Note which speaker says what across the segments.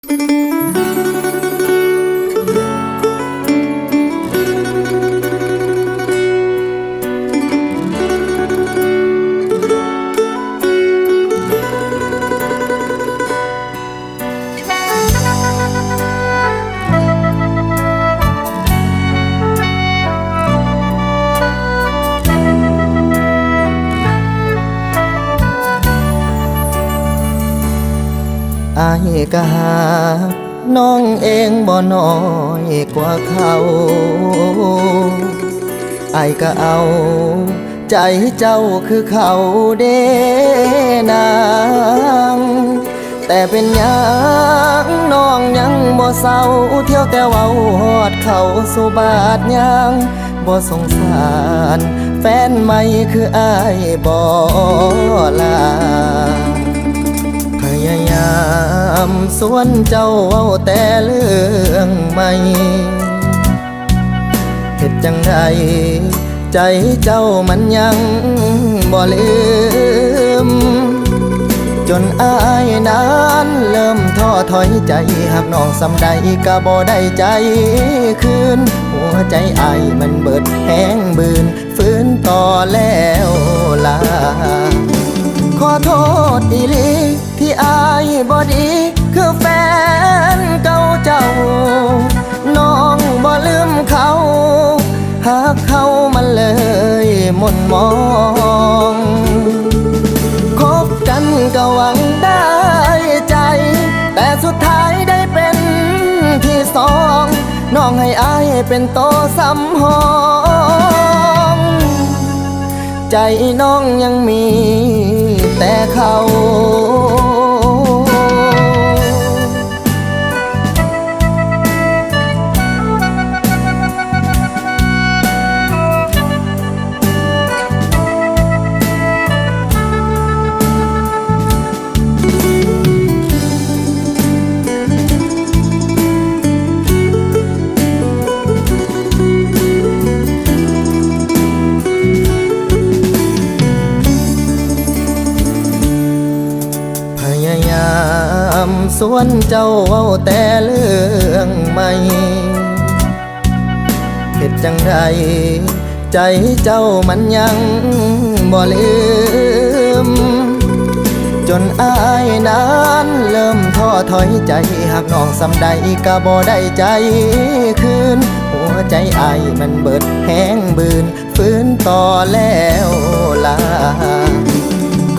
Speaker 1: อายก็หาน้องเองบ่น้อยกว่าเขาอายก็เอาใจเจ้าคือเขาเด้นางแต่เป็นหยังน้องยังบ่เศร้าเที่ยวแต่เว้าฮอดเขาสู่บาดยังบ่สงสารแฟนใหม่คืออายบ่ลาพยายามสวนเจ้าเว้าแต่เรื่องใหม่เฮ็ดจังใดใจเจ้ามันยังบ่ลืมจนอายนั้นเริ่มท้อถอยใจหากน้องสำใดก็บ่ได้ใจคืนหัวใจอายมันเบิดแห้งบืนฟื้นต่อแล้วลาขอโทษอีหลีที่อายบ่ดีคือแฟนเก่าเจ้าน้องบ่ลืมเขาหากเขามันเลยหม่นมองคบกันก็หวังได้ใจแต่สุดท้ายได้เป็นที่สองน้องให้อายเป็นโตสำหองใจน้องยังมีแต่เขาสวนเจ้าเว้าแต่เรื่องใหม่เฮ็ดจังใดใจเจ้ามันยังบ่ลืมจนอายนั้นเริ่มท้อถอยใจหากน้องสำใดก็บ่ได้ใจคืนหัวใจอายมันเบิดแห้งบืนฟื้นต่อแล้วลา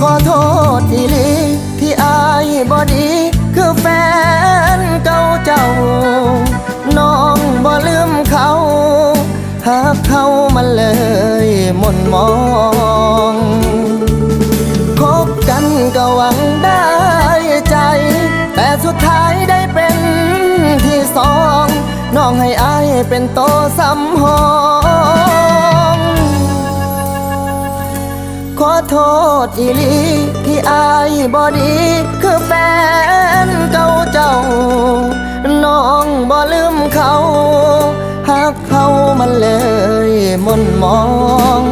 Speaker 1: ขอโทษอีหลีที่อายบ่ดีคือแฟนเก่าเจ้าน้องบ่ลืมเขาหากเขามันเลยหม่นมองคบกันก็หวังได้ใจแต่สุดท้ายได้เป็นที่สองน้องให้อายเป็นโตสำหองขอโทษอีหลีที่อายบ่ดีคือแฟนเก่าเจ้าน้องบ่ลืมเขาหากเขามันเลยหม่นมอง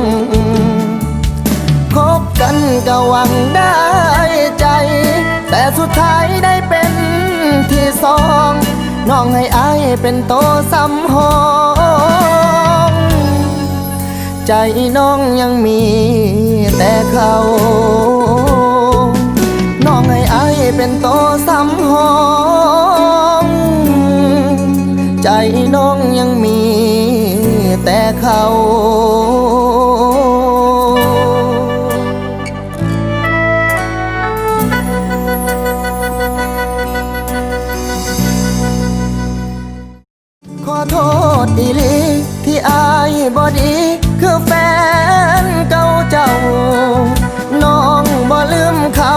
Speaker 1: คบกันก็หวังได้ใจแต่สุดท้ายได้เป็นที่สองน้องให้อายเป็นโตสำหองใจน้องยังมีแต่เขาน้องให้อายเป็นโตสำหองใจน้องยังมีแต่เขาขอโทษอีหลีที่อายบ่ดีคือแฟนเก่าเจ้าน้องบ่ลืมเขา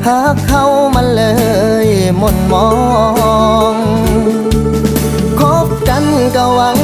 Speaker 1: หากเขามันเลยหม่นมองคบกันก็หวัง